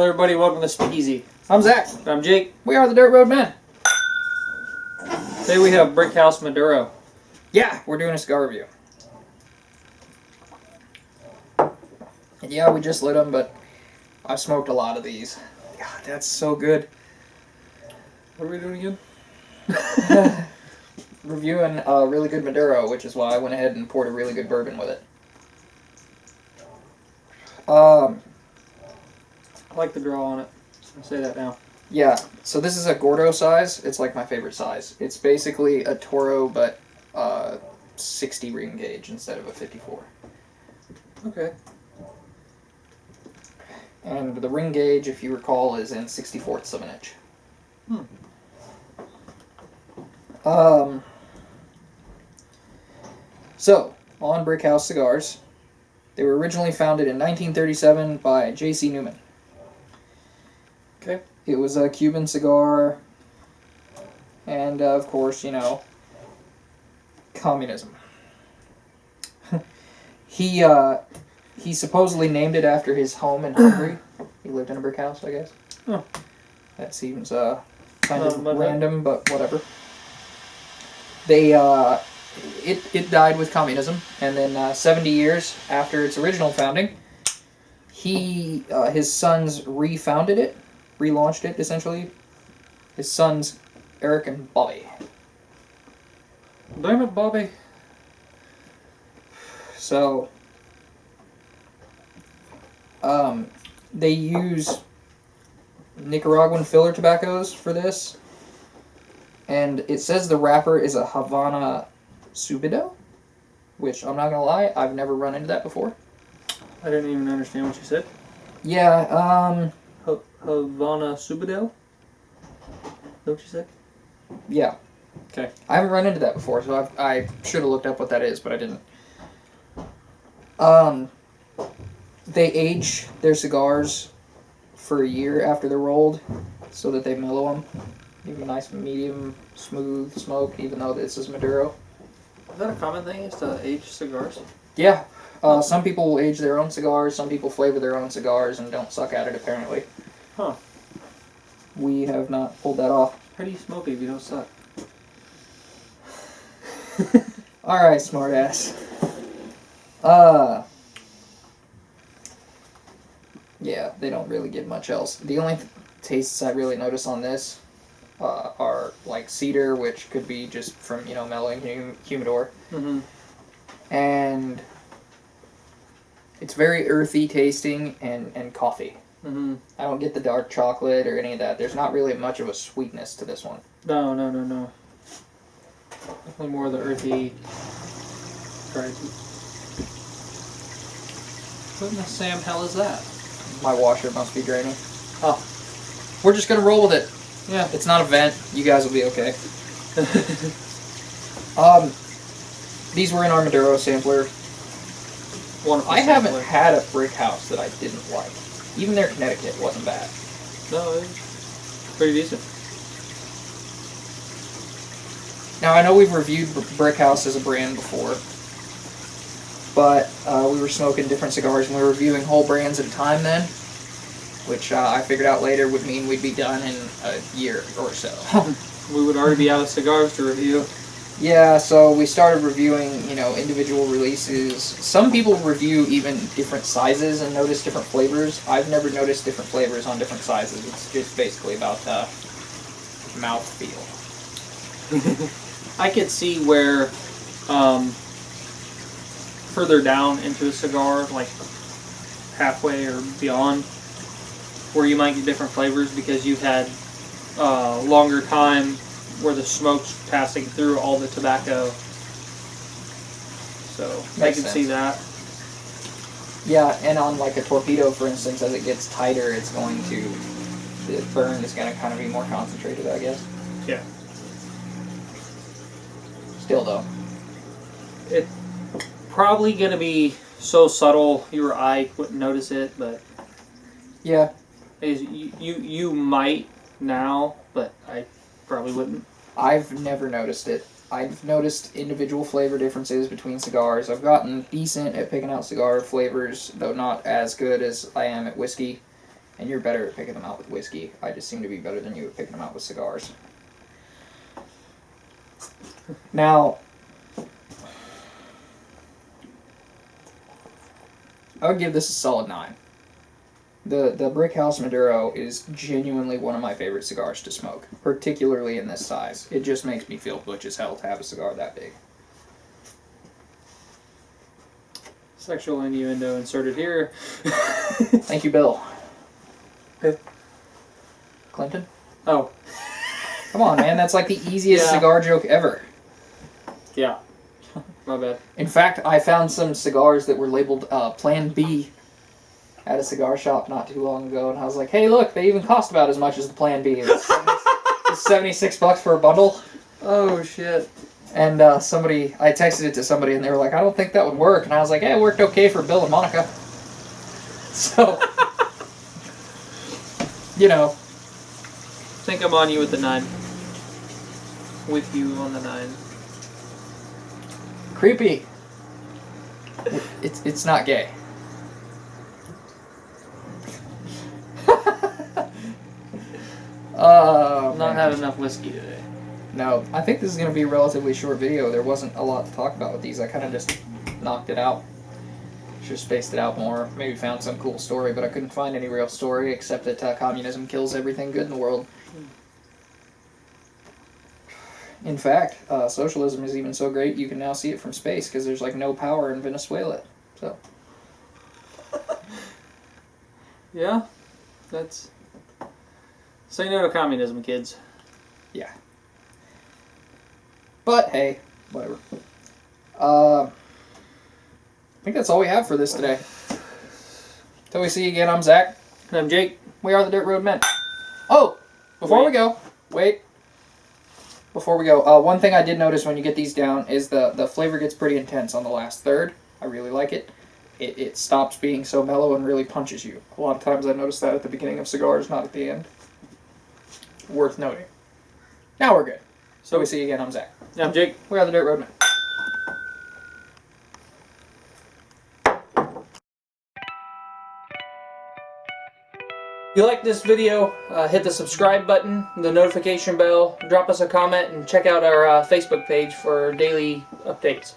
Hello everybody, welcome to Speakeasy. I'm Zach. I'm Jake. We are the Dirt Road Men. Today we have Brickhouse Maduro. Yeah, we're doing a cigar review. And yeah, we just lit them, but I've smoked a lot of these. God, that's so good. What are we doing again? Reviewing a really good Maduro, which is why I went ahead and poured a really good bourbon with it. I like the draw on it. I'll say that now. Yeah, so this is a Gordo size. It's like my favorite size. It's basically a Toro, but 60 ring gauge instead of a 54. Okay. And the ring gauge, if you recall, is in 64ths of an inch. So, on Brickhouse Cigars, they were originally founded in 1937 by J.C. Newman. Okay. It was a Cuban cigar, and of course, you know, communism. He supposedly named it after his home in Hungary. He lived in a brick house, I guess. Oh. That seems kind of random, but whatever. It died with communism, and then 70 years after its original founding, his sons refounded it, relaunched it, essentially. His sons, Eric and Bobby. Damn it, Bobby. So, they use Nicaraguan filler tobaccos for this, and it says the wrapper is a Havana Subido, which I'm not gonna lie, I've never run into that before. I didn't even understand what you said. Yeah, Havana Subido? Is that what you said? yeah. Okay. I haven't run into that before, so I should have looked up what that is, but I didn't. They age their cigars for a year after they're rolled, so that they mellow them. Give them a nice medium, smooth smoke, even though this is Maduro. Is that a common thing, is to age cigars? Yeah. Some people will age their own cigars, some people flavor their own cigars and don't suck at it, apparently. Huh. We have not pulled that off. How do you smoke it if you don't suck? Alright, smartass. Yeah, they don't really give much else. The only tastes I really notice on this are like cedar, which could be just from, you know, mellowing humidor. Mm-hmm. And it's very earthy tasting and coffee. Mm-hmm. I don't get the dark chocolate or any of that. There's not really much of a sweetness to this one. No. Definitely more of the earthy. What in the Sam hell is that? My washer must be draining. Oh. We're just gonna roll with it. Yeah. It's not a vent. You guys will be okay. These were in our Maduro sampler. Wonderful I haven't sampler. had a brick house that I didn't like. Even their Connecticut wasn't bad. No, it's pretty decent. Now, I know we've reviewed Brickhouse as a brand before, but we were smoking different cigars and we were reviewing whole brands at a time then, which I figured out later would mean we'd be done in a year or so. We would already be out of cigars to review. Yeah, so we started reviewing, you know, individual releases. Some people review even different sizes and notice different flavors. I've never noticed different flavors on different sizes. It's just basically about mouthfeel. I could see where further down into a cigar, like halfway or beyond, where you might get different flavors because you've had longer time where the smoke's passing through all the tobacco. So I can see that. Yeah, and on like a torpedo, for instance, as it gets tighter, it's going to, the burn is going to kind of be more concentrated, I guess. Yeah. Still though. It's probably going to be so subtle your eye wouldn't notice it, but yeah, you might now, but I probably wouldn't. I've never noticed it. I've noticed individual flavor differences between cigars. I've gotten decent at picking out cigar flavors, though not as good as I am at whiskey. And you're better at picking them out with whiskey. I just seem to be better than you at picking them out with cigars. Now, I would give this a solid 9. The Brickhouse Maduro is genuinely one of my favorite cigars to smoke, particularly in this size. It just makes me feel butch as hell to have a cigar that big. Sexual innuendo inserted here. Thank you, Bill. Who? Clinton? Oh. Come on, man. That's like the easiest cigar joke ever. Yeah. My bad. In fact, I found some cigars that were labeled Plan B at a cigar shop not too long ago, and I was like, hey, look, they even cost about as much as the Plan B. It's $76 for a bundle. Oh, shit. And I texted it to somebody, and they were like, I don't think that would work. And I was like, yeah, it worked okay for Bill and Monica. So, you know. I think I'm on you with the 9. With you on the 9. Creepy. It's not gay. Not had enough whiskey today. No, I think this is going to be a relatively short video. There wasn't a lot to talk about with these. I kind of just knocked it out. Should have spaced it out more. Maybe found some cool story, but I couldn't find any real story except that communism kills everything good in the world. In fact, socialism is even so great you can now see it from space because there's like no power in Venezuela. So, yeah, that's... Say no to communism, kids. Yeah. But, hey, whatever. I think that's all we have for this today. Till we see you again, I'm Zach. And I'm Jake. We are the Dirt Road Men. Oh! Before we go, one thing I did notice when you get these down is the flavor gets pretty intense on the last third. I really like it. It stops being so mellow and really punches you. A lot of times I notice that at the beginning of cigars, not at the end. Worth noting. Now we're good. So we see you again, I'm Zach. And I'm Jake. We are the Dirt Road Men. If you like this video, hit the subscribe button, the notification bell, drop us a comment, and check out our Facebook page for daily updates.